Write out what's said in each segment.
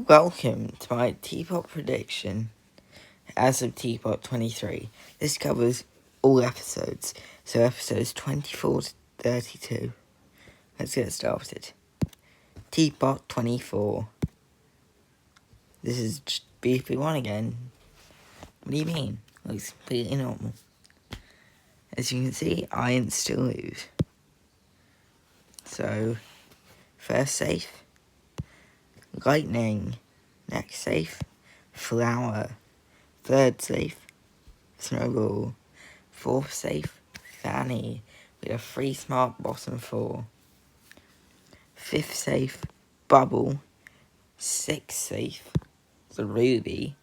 Welcome to my TPOT Prediction as of TPOT 23. This covers all episodes, so episodes 24 to 32. Let's get started. TPOT 24. This is just BFDI again. What do you mean? Looks completely normal. As you can see, I still lose. So, first safe, lightning. Next safe, flower. Third safe, snowball. Fourth safe, Fanny, with a 3 smart bottom 4. Fifth safe, Bubble. Sixth safe, the Ruby.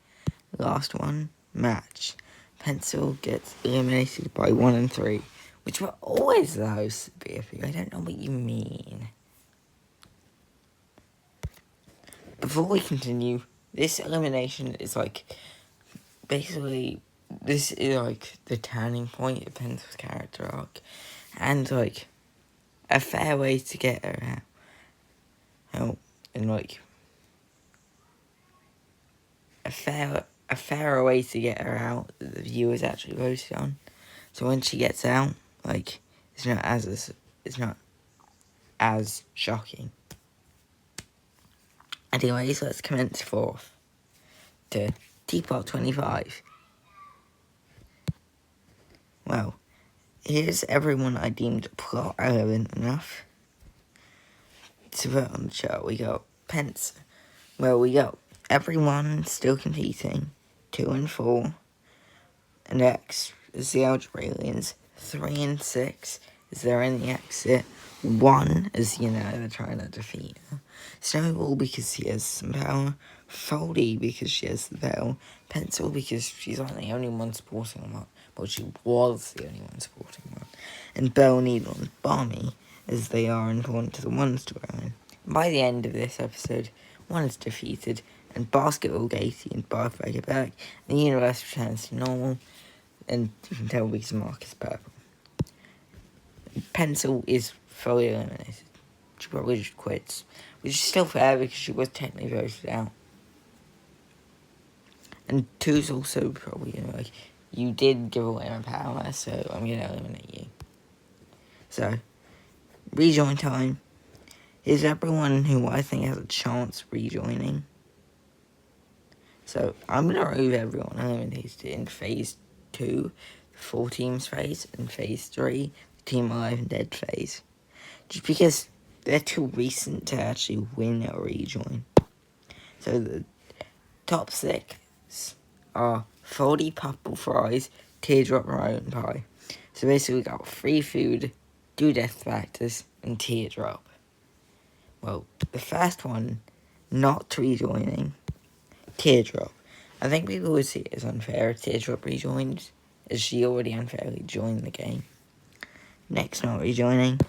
Last one, Match. Pencil gets eliminated by 1 and 3, which were always those, BFDI. I don't know what you mean. Before we continue, this elimination is basically, this is the turning point of Pencil's character arc, and a fair way to get her out, and a fairer way to get her out that the viewers actually voted on. So when she gets out, it's not as shocking. Anyways, let's commence forth to TPOT 25. Well, here's everyone I deemed plot relevant enough to put on the chart. We got Pence. Well, we got everyone still competing. 2 and 4. And X is the algebra aliens. 3 and 6 is there any exit. 1 is, they're trying to defeat her. Snowball because she has some power. Foldy because she has the bell. Pencil because she's not the only one supporting one. Well, she was the only one supporting one. And Bell, Needle, and Barmy, as they are important to the one storyline. By the end of this episode, 1 is defeated, and Basketball Gacy and Barfrey are back, and the universe returns to normal, and you can tell because Mark is purple. Pencil is fully eliminated. She probably just quits, which is still fair because she was technically voted out. And 2's also probably, you did give away my power, so I'm going to eliminate you. So, rejoin time. Is everyone who I think has a chance rejoining? So, I'm going to remove everyone eliminated in Phase 2, the 4 teams phase, and Phase 3, the Team Alive and Dead phase. Just because they're too recent to actually win or rejoin. So, the top 6 are Foldy Purple Fries, Teardrop Maroon and Pie. So basically we got Free Food, Do Death Factors, and Teardrop. Well, the first one, not rejoining, Teardrop. I think people would see it as unfair if Teardrop rejoins, as she already unfairly joined the game. Next not rejoining,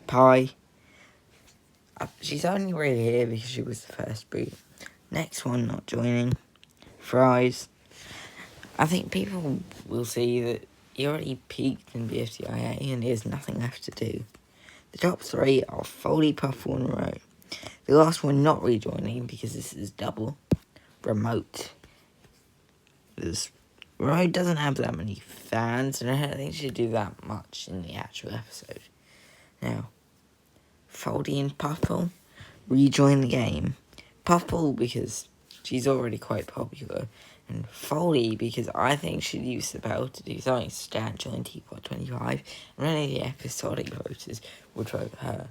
Pie. She's only really here because she was the first boot. Next one not joining, Fries. I think people will see that he already peaked in BFDIA and there's nothing left to do. The top 3 are Foldy, Puffle, and Row. The last one not rejoining because this is double. Remote. Row doesn't have that many fans and I don't think she'll do that much in the actual episode. Now, Foldy and Puffle rejoin the game. Puffle because she's already quite popular. And Foldy, because I think she'd use the bell to do something substantial in TPOT 25, and only the episodic voters would vote her.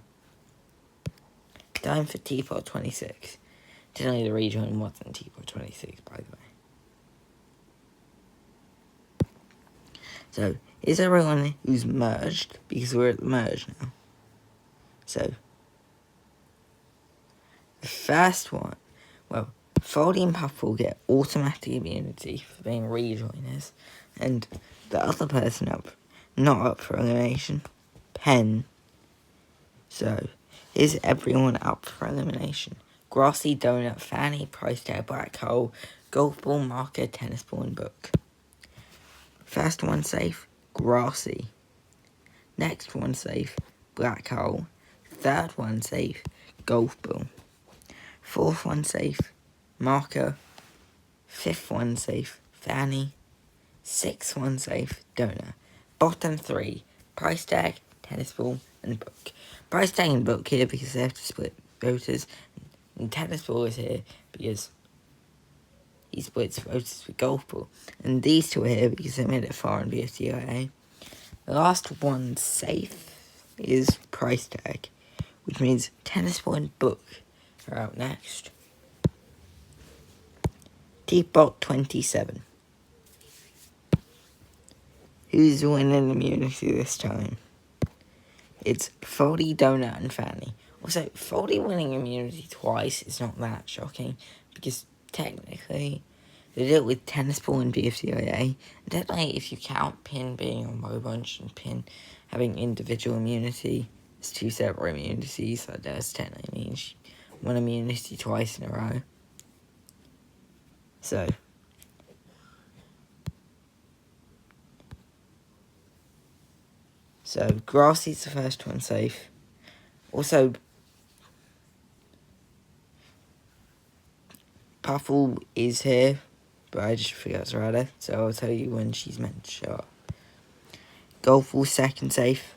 Time for TPOT 26. Generally, the rejoin wasn't TPOT 26, by the way. So, is everyone who's merged? Because we're at the merge now. So, the first one, well, Foldy and Puffle get automatic immunity for being rejoiners, and the other person not up for elimination, Pen. So, is everyone up for elimination? Grassy, Donut, Fanny, Price Tag, Black Hole, Golf Ball, Marker, Tennis Ball, and Book. First one safe, Grassy. Next one safe, Black Hole. Third one safe, Golf Ball. Fourth one safe, Marker. 5th one safe, Fanny. 6th one safe, Donor. Bottom 3, price tag, tennis ball, and book. Price tag and book here because they have to split voters. And tennis ball is here because he splits voters with golf ball. And these two are here because they made it far in BFDIA. The last one safe is price tag, which means tennis ball and book are out next. TPOT 27. Who's winning immunity this time? It's Foldy, Donut, and Fanny. Also, Foldy winning immunity twice is not that shocking, because technically, they did it with tennis ball and BFDIA. And technically, if you count Pin being on Mo Bunch and Pin having individual immunity, it's 2 separate immunities, so that does technically mean she won immunity twice in a row. So Grassy's the first one safe. Also, Puffle is here, but I just forgot to write her, so I'll tell you when she's meant to show up. Golfball's second safe.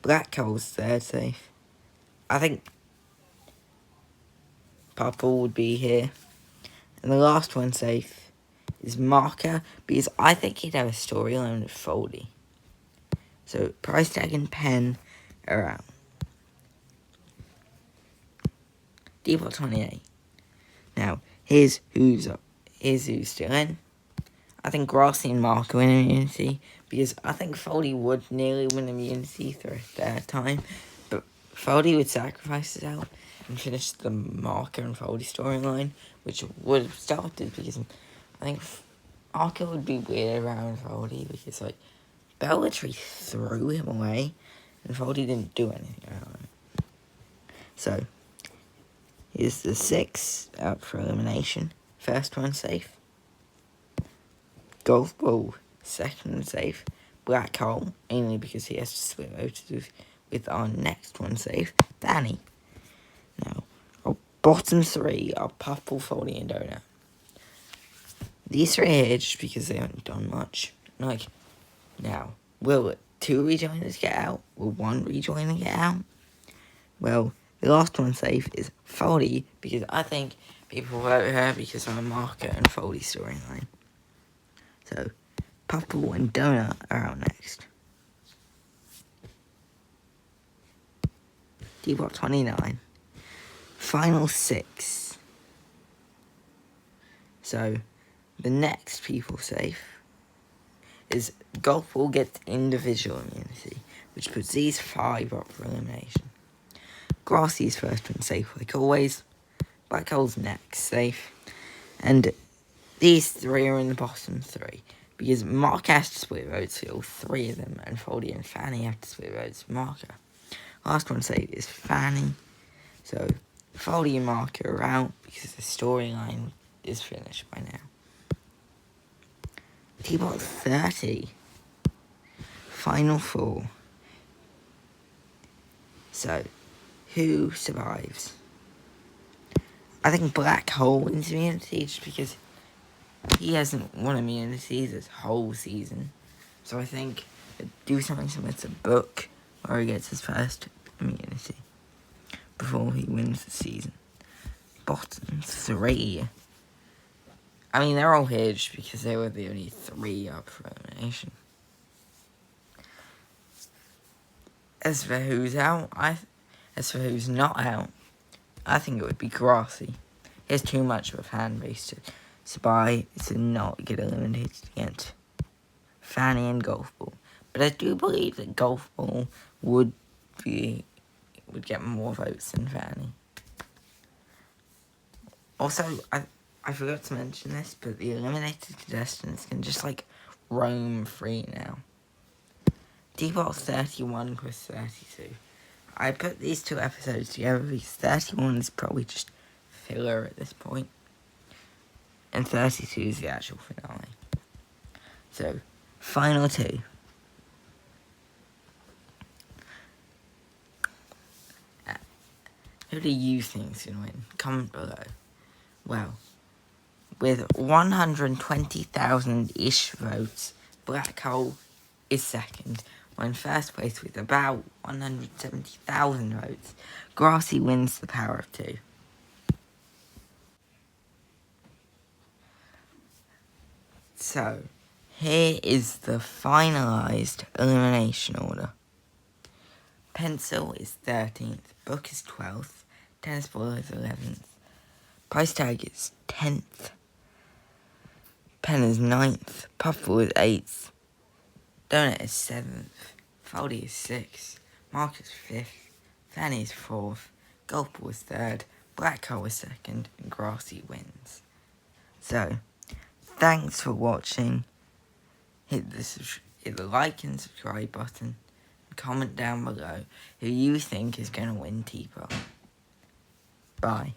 Black Coal's third safe. I think Puffle would be here. And the last one safe is Marker, because I think he'd have a storyline with Foldy. So price tag and Pen are out. TPOT 28. Now, here's who's still in. I think Grassy and Marker win immunity, because I think Foldy would nearly win immunity for a third time, but Foldy would sacrifice his out and finish the Marker and Foldy storyline, which would have started, because I think Marker would be weird around Foldy, because, like, Bellatrix threw him away, and Foldy didn't do anything around him. So, here's the 6 out for elimination. First one safe. Golf Ball, second safe. Black Hole, mainly because he has to split voters with our next one safe, Danny. Now, our bottom 3 are Puffle, Foldy, and Donut. These 3 are here just because they haven't done much. Like, now, will 2 rejoiners get out? Will 1 rejoiner get out? Well, the last one safe is Foldy, because I think people vote her because of a Marker and Foldy storyline. So, Puffle and Donut are out next. TPOT 29. Final 6. So, the next people safe is Golf Ball gets individual immunity, which puts these 5 up for elimination. Grassy's first one safe, like always. Black Hole's next safe. And these 3 are in the bottom 3. Because Mark has to split votes for all 3 of them, and Foldy and Fanny have to split votes for Marker. Last one safe is Fanny. So, Foldy and Marker are out because the storyline is finished by now. TPOT 30. Final 4. So, who survives? I think Black Hole wins immunity just because he hasn't won immunity this whole season. So I think do something similar to Book, where he gets his first immunity before he wins the season. Bottom 3. I mean, they're all here just because they were the only 3 up for elimination. As for who's out, as for who's not out, I think it would be Grassy. He has too much of a fan base to not get eliminated against Fanny and Golf Ball. But I do believe that Golf Ball would get more votes than Fanny. Also, I forgot to mention this, but the eliminated contestants can just, like, roam free now. TPOT 31 plus 32. I put these 2 episodes together because 31 is probably just filler at this point. And 32 is the actual finale. So, final 2. Who do you think's gonna win? Comment below. Well, with 120,000-ish votes, Black Hole is second. While in first place with about 170,000 votes, Grassy wins the power of two. So, here is the finalised elimination order. Pencil is 13th, Book is 12th, Tennis Ball is 11th, Price Tag is 10th, Pen is 9th, Puffball is 8th, Donut is 7th, Foldy is 6th, Mark is 5th, Fanny is 4th, Golf Ball is 3rd, Black Hole is 2nd, and Grassy wins. So, thanks for watching. Hit the like and subscribe button. And comment down below who you think is going to win TPOT. Bye.